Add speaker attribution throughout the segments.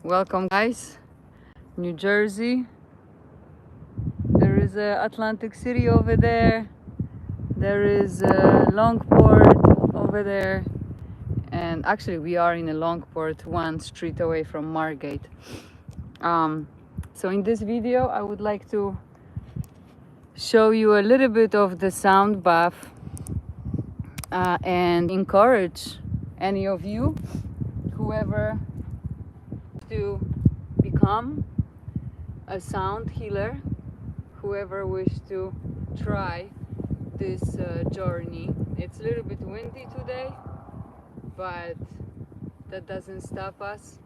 Speaker 1: Welcome, guys. New Jersey. There is Atlantic City over there. There is Longport over there. And actually, we are in a Longport, one street away from Margate. So in this video, I would like to show you a little bit of the sound bath and encourage any of you, whoever, to become a sound healer, whoever wish to try this journey. It's a little bit windy today, but that doesn't stop us.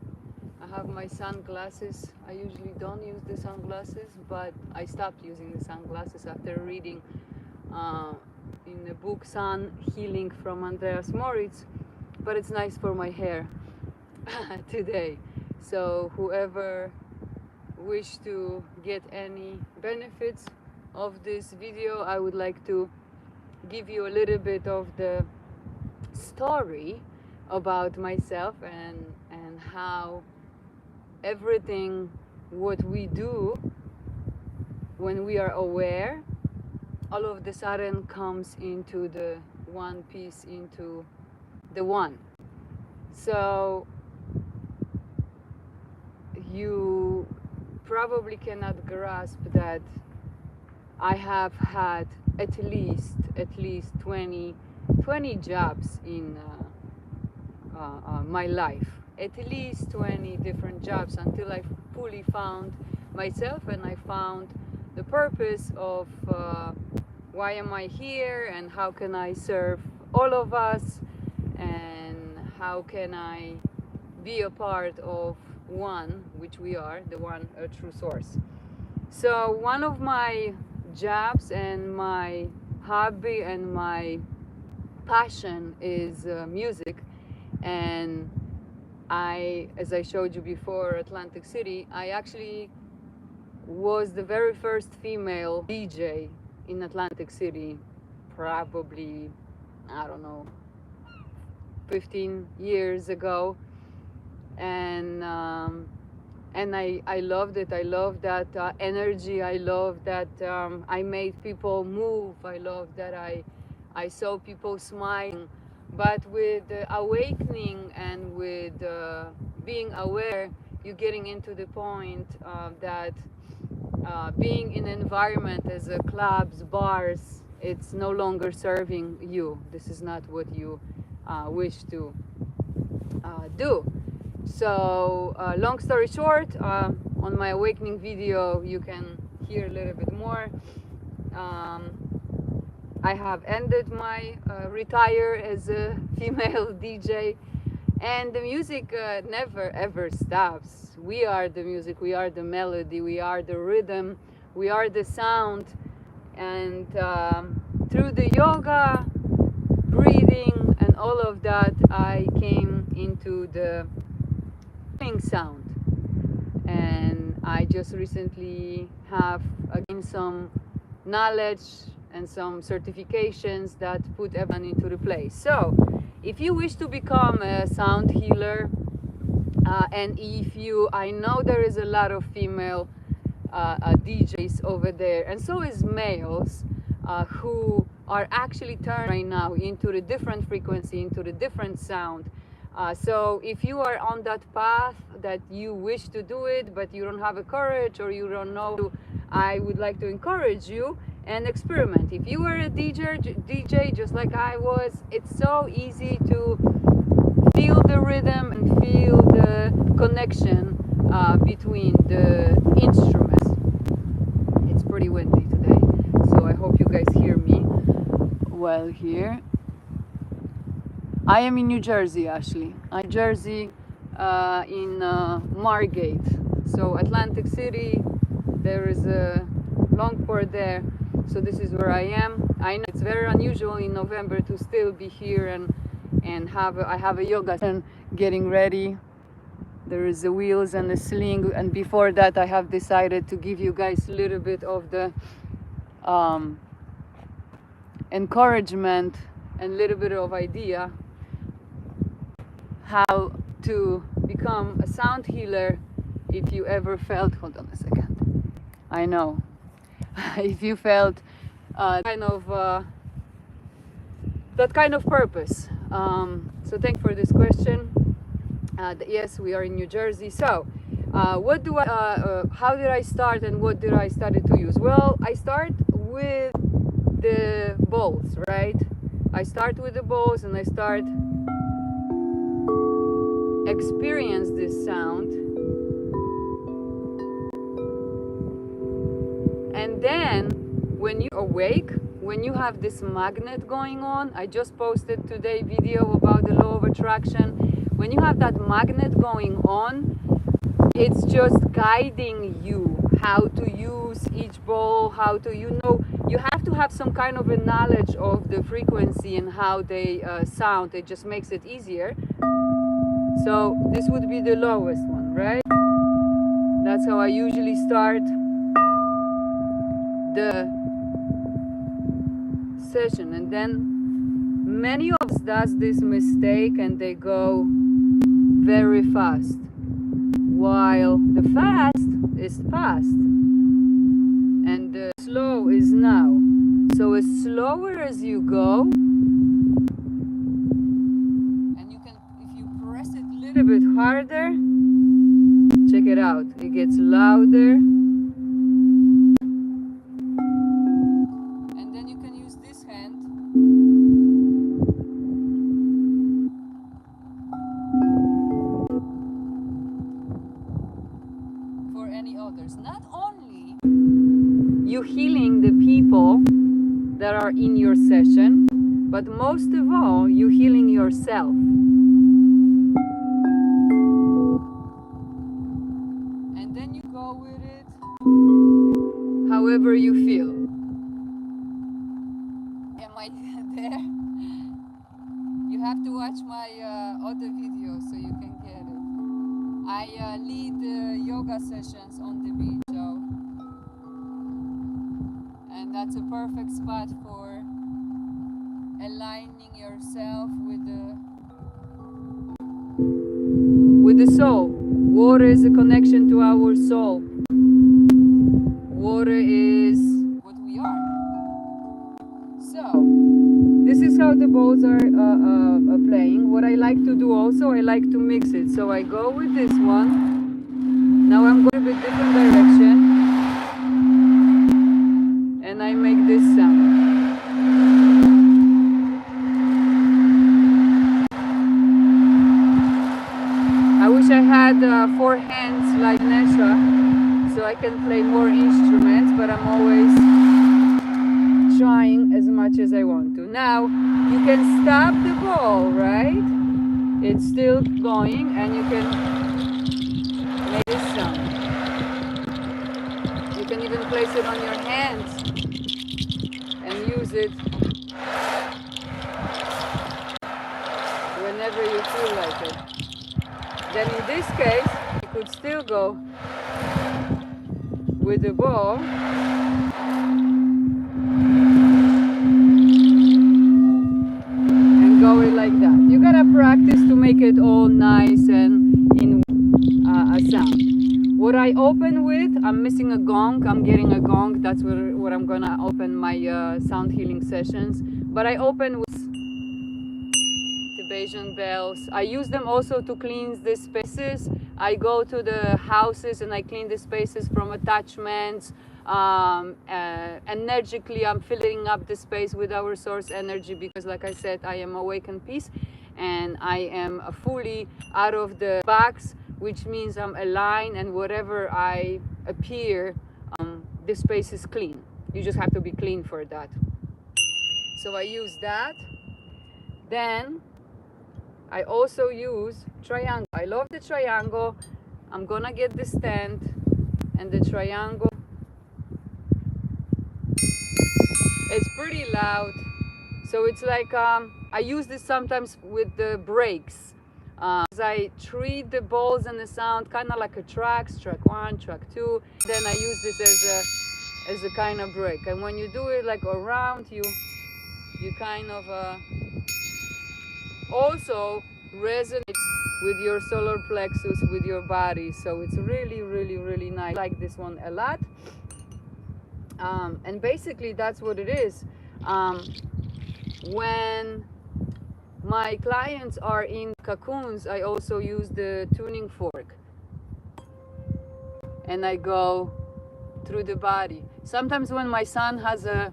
Speaker 1: I have my sunglasses. I usually don't use the sunglasses, but I stopped using the sunglasses after reading in the book Sun Healing from Andreas Moritz, but it's nice for my hair today. So whoever wish to get any benefits of this video, I would like to give you a little bit of the story about myself and how everything what we do when we are aware all of the sudden comes into the one piece, into the one. So you probably cannot grasp that I have had at least 20 jobs in my life, at least 20 different jobs, until I fully found myself and I found the purpose of why am I here and how can I serve all of us and how can I be a part of one, which we are, the one, a true source. So one of my jobs and my hobby and my passion is music. And as I showed you before, Atlantic City, I actually was the very first female DJ in Atlantic City, probably, I don't know, 15 years ago. And I loved it. I loved that energy. I loved that I made people move. I loved that I saw people smiling. But with awakening and with being aware, you're getting into the point that being in an environment as clubs, bars, it's no longer serving you. This is not what you wish to do. So long story short, on my awakening video you can hear a little bit more. I have ended my retire as a female DJ, and the music never ever stops. We are the music, we are the melody, we are the rhythm, we are the sound. And through the yoga, breathing and all of that, I came into the sound. And I just recently have gained some knowledge and some certifications that put everyone into the place. So if you wish to become a sound healer, and if you, I know there is a lot of female DJs over there, and so is males who are actually turned right now into the different frequency, into the different sound. So if you are on that path that you wish to do it, but you don't have a courage or you don't know, I would like to encourage you and experiment. If you are a DJ just like I was, it's so easy to feel the rhythm and feel the connection between the instruments. It's pretty windy today, so I hope you guys hear me well here. I am in New Jersey, actually. I'm Jersey in Margate. So Atlantic City, there is a Longport there. So this is where I am. I know it's very unusual in November to still be here and I have a yoga and getting ready. There is the wheels and the sling, and before that I have decided to give you guys a little bit of the encouragement and a little bit of idea how to become become a sound healer if you ever felt, hold on a second, I know, if you felt that kind of purpose. So thank you for this question. Yes, we are in New Jersey. So how did I start and what did I started to use? Well, I start with the bowls, right? I start with the bowls and I start experience this sound. And then when you awake, when you have this magnet going on, I just posted today video about the law of attraction. When you have that magnet going on, it's just guiding you how to use each bowl, how to, you have to have some kind of a knowledge of the frequency and how they sound. It just makes it easier. So this would be the lowest one, right? That's how I usually start the session. And then many of us does this mistake and they go very fast, while the fast is fast and the slow is now. So as slower as you go, and you can, if you press it a little bit harder, check it out, it gets louder. And then you can use this hand for any others. Not only you healing the people that are in your session, but most of all, you healing yourself. And then you go with it however you feel. Am I there? You have to watch my other videos so you can get it. I lead yoga sessions on the beach, so, and that's a perfect spot for aligning yourself with the soul. Water is a connection to our soul. Water is what we are. So this is how the bowls are playing. What I like to do also, I like to mix it. So I go with this one. Now I'm going a bit different direction. And I make this sound. I wish I had 4 hands like Nesha, so I can play more instruments, but I'm always trying as much as I want to. Now, you can stop the ball, right? It's still going, and you can make this sound. You can even place it on your hands and use it whenever you feel like it. Then in this case, you could still go with the ball and go it like that. You gotta practice to make it all nice and in a sound. What I open with, I'm missing a gong. I'm getting a gong. That's what I'm gonna open my sound healing sessions. But I open with Tibetan bells. I use them also to cleanse the spaces. I go to the houses and I clean the spaces from attachments. Energically, I'm filling up the space with our source energy because, like I said, I am awakened peace and I am fully out of the box, which means I'm aligned, and whatever I appear, the space is clean. You just have to be clean for that. So I use that. Then I also use triangle. I love the triangle. I'm gonna get the stand and the triangle. It's pretty loud. So it's like, I use this sometimes with the breaks. As I treat the balls and the sound kind of like a track 1, track 2. Then I use this as a kind of break. And when you do it like around, you kind of also resonates with your solar plexus, with your body. So it's really, really, really nice. I like this one a lot. And basically that's what it is. When my clients are in cocoons, I also use the tuning fork and I go through the body. Sometimes when my son has a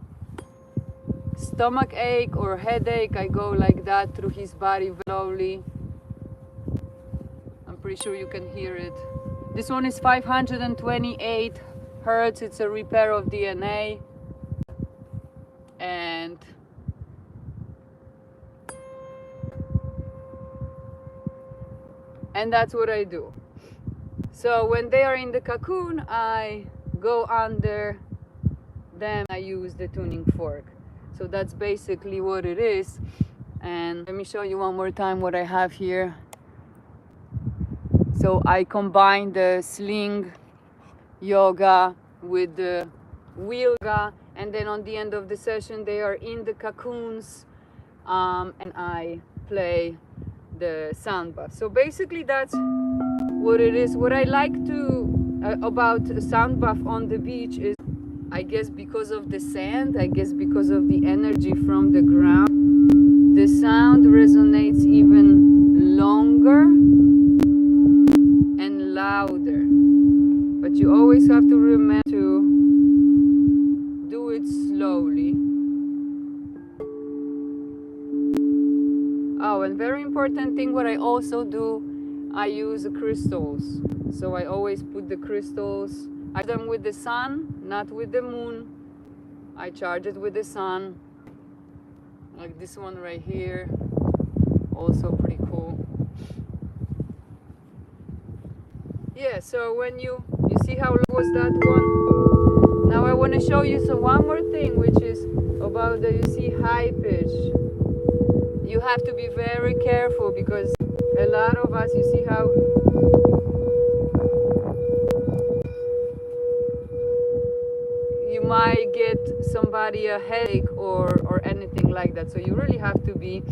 Speaker 1: stomach ache or headache, I go like that through his body slowly. I'm pretty sure you can hear it. This one is 528 hertz. It's a repair of DNA. And that's what I do. So when they are in the cocoon, I go under them. I use the tuning fork. So that's basically what it is. And let me show you one more time what I have here. So I combine the sling yoga with the wheel yoga, and then on the end of the session they are in the cocoons, and I play the Soundbath. So basically that's what it is. What I like to about Soundbath on the beach is, I guess because of the sand, I guess because of the energy from the ground, the sound resonates even longer and louder. But you always have to remember to do it slowly. Oh, and very important thing, what I also do, I use crystals. So I always put the crystals, I do them with the sun, not with the moon. I charge it with the sun, like this one right here, also pretty cool. Yeah, so when you see how low was that one? Now I want to show you one more thing, which is about the, you see, high pitch. You have to be very careful because a lot of us, you see how you might get somebody a headache or anything like that. So you really have to be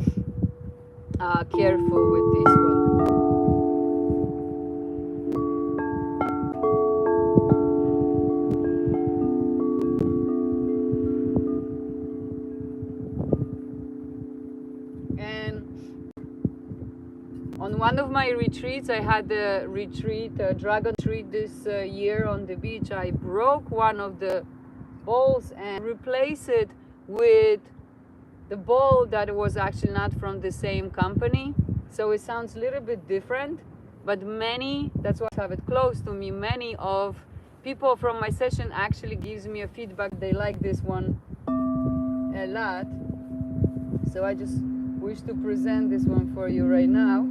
Speaker 1: careful with this one. On one of my retreats, I had a retreat, a dragon retreat this year on the beach. I broke one of the bowls and replaced it with the bowl that was actually not from the same company. So it sounds a little bit different, but that's why I have it close to me, many of people from my session actually gives me a feedback. They like this one a lot. So I just wish to present this one for you right now.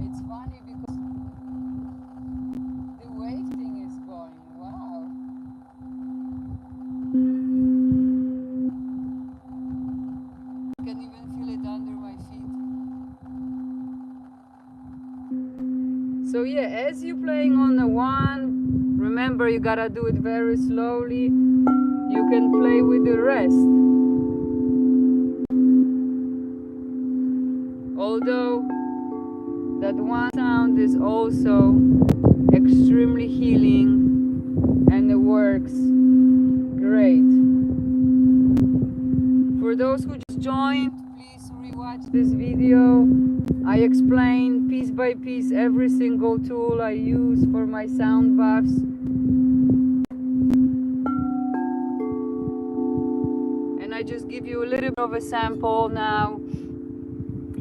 Speaker 1: It's funny because the wave thing is going, wow. I can even feel it under my feet. So yeah, as you're playing on the one, remember you gotta do it very slowly. You can play with the rest. Although that one sound is also extremely healing and it works great. For those who just joined, please rewatch this video. I explain piece by piece every single tool I use for my sound baths. And I just give you a little bit of a sample now.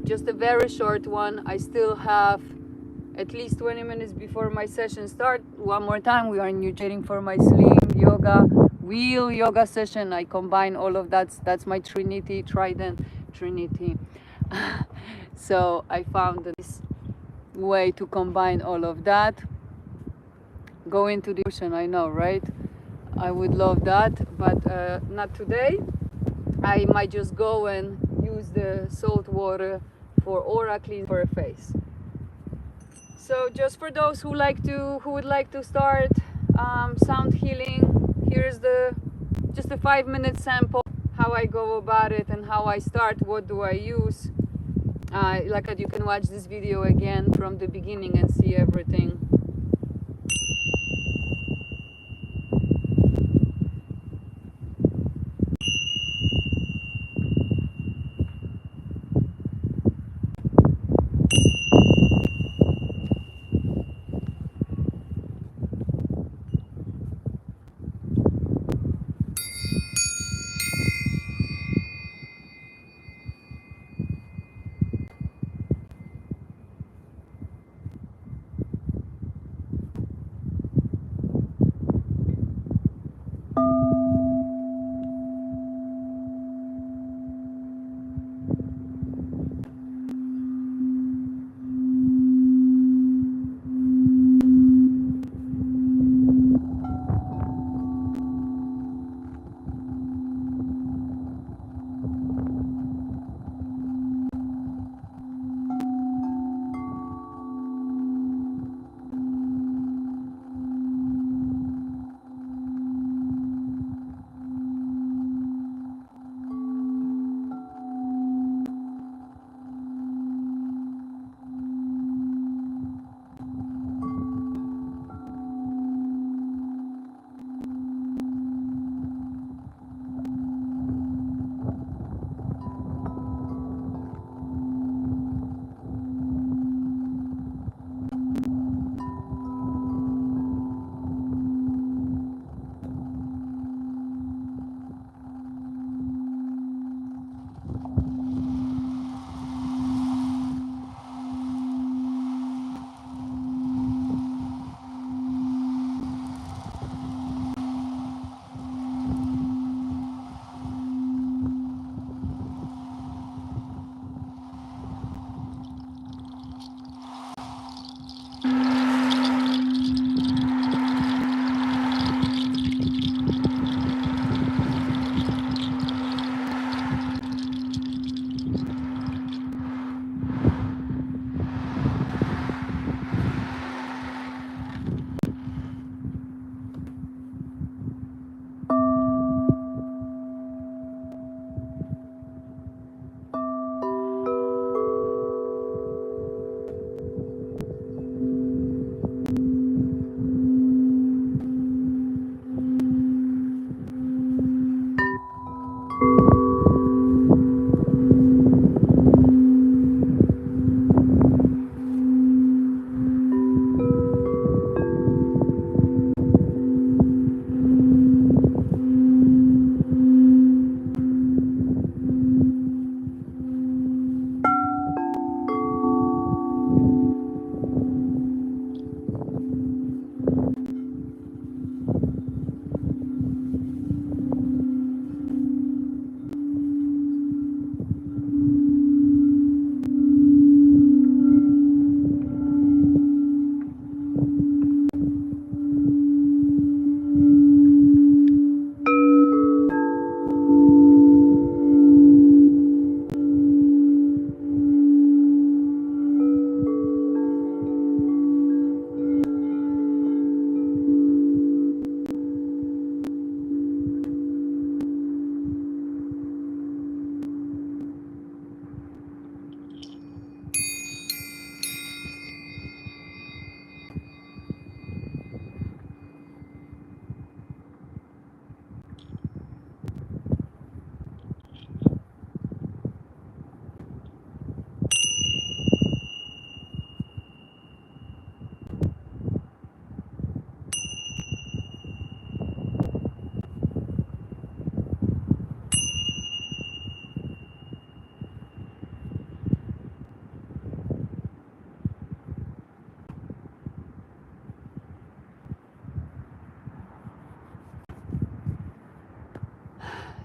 Speaker 1: Just a very short one. I still have at least 20 minutes before my session start. One more time, we are nutriting for my sling yoga, wheel yoga session. I combine all of that. That's my Trinity, Trident, Trinity. So I found this way to combine all of that. Go into the ocean, I know, right? I would love that, but not today. I might just go and use the salt water for aura clean for a face. So just for those who would like to start sound healing, here's just a 5-minute sample how how I go about it and how I start, what do I use. Like you can watch this video again from the beginning and see everything.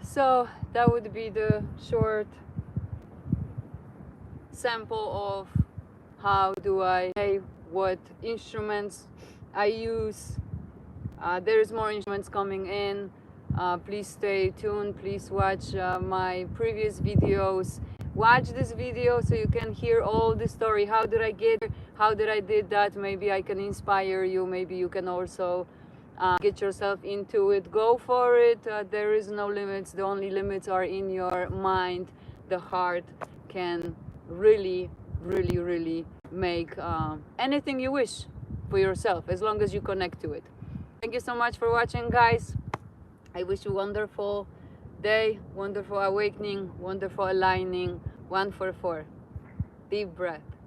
Speaker 1: So that would be the short sample of how do I play, what instruments I use. There's more instruments coming in. Please stay tuned. Please watch my previous videos. Watch this video so you can hear all the story. How did I get here? How did I did that? Maybe I can inspire you. Maybe you can also Get yourself into it, go for it. There is no limits. The only limits are in your mind. The heart can really, really, really make anything you wish for yourself, as long as you connect to it. Thank you so much for watching, guys. I wish you a wonderful day, wonderful awakening, wonderful aligning. 1 for 4. Deep breath.